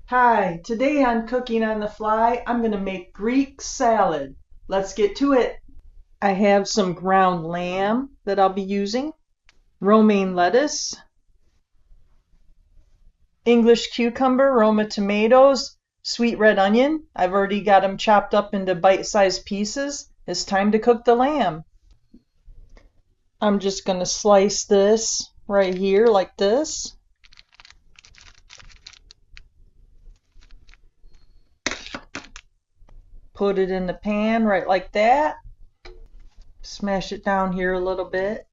Hi, today on Cooking on the Fly, I'm going to make Greek salad. Let's get to it. I have some ground lamb that I'll be using, romaine lettuce, English cucumber, Roma tomatoes, sweet red onion. I've already got them chopped up into bite-sized pieces. It's time to cook the lamb. I'm just going to slice this right here like this. Put it in the pan right like that. Smash it down here a little bit.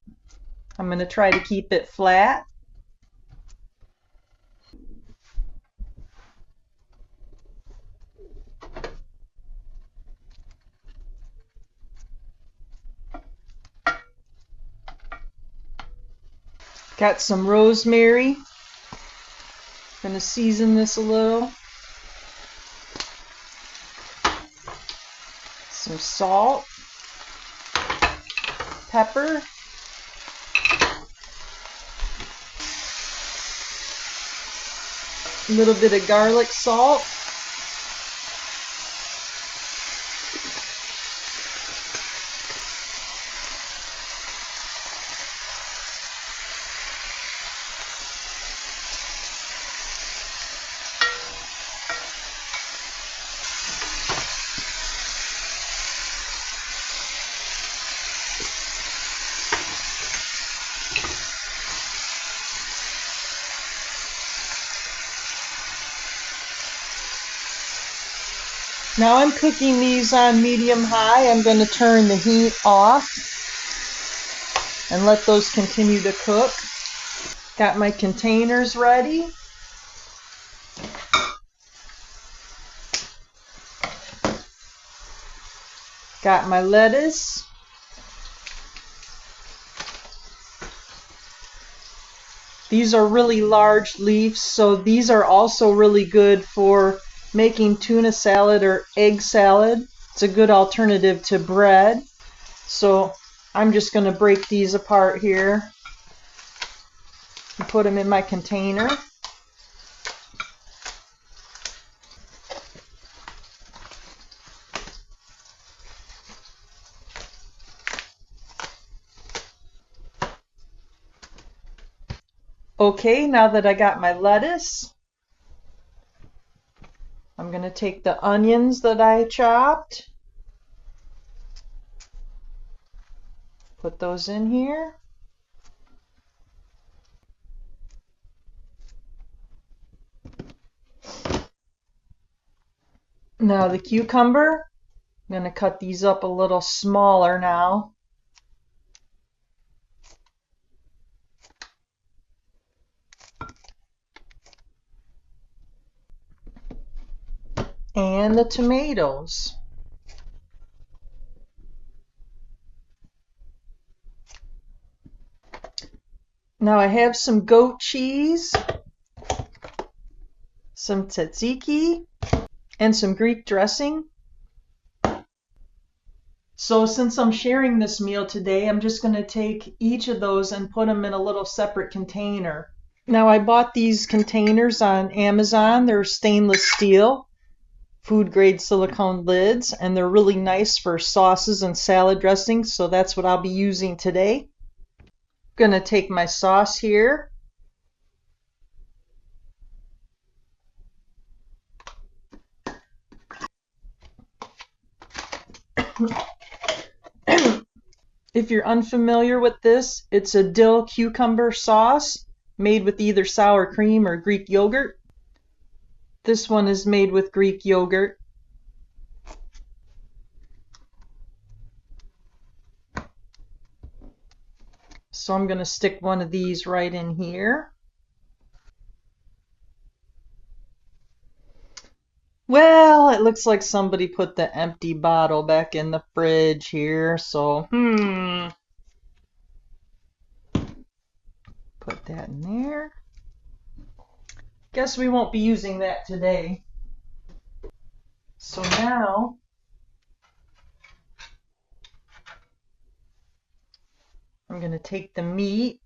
I'm going to try to keep it flat. Got some rosemary. Going to season this a little. Some salt, pepper, a little bit of garlic salt. Now I'm cooking these on medium high. I'm going to turn the heat off and let those continue to cook. Got my containers ready. Got my lettuce. These are really large leaves, so these are also really good for making tuna salad or egg salad. It's a good alternative to bread. So I'm just going to break these apart here and put them in my container. Okay, now that I got my lettuce, I'm going to take the onions that I chopped, put those in here. Now the cucumber, I'm going to cut these up a little smaller now. And the tomatoes. Now I have some goat cheese, some tzatziki, and some Greek dressing. So since I'm sharing this meal today, I'm just going to take each of those and put them in a little separate container. Now I bought these containers on Amazon. They're stainless steel, food grade silicone lids, and they're really nice for sauces and salad dressings, so that's what I'll be using today. I'm going to take my sauce here. If you're unfamiliar with this, it's a dill cucumber sauce made with either sour cream or Greek yogurt. This one is made with Greek yogurt. So I'm going to stick one of these right in here. Well, it looks like somebody put the empty bottle back in the fridge here, so put that in there. Guess we won't be using that today. So now I'm going to take the meat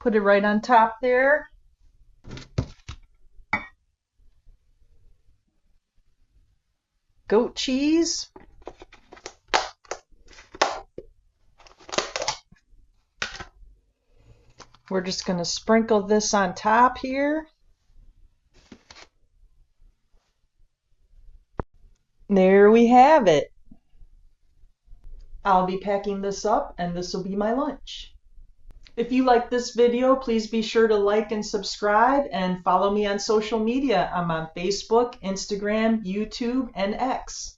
Put it right on top there. Goat cheese. We're just going to sprinkle this on top here. There we have it. I'll be packing this up and this will be my lunch. If you like this video, please be sure to like and subscribe and follow me on social media. I'm on Facebook, Instagram, YouTube, and X.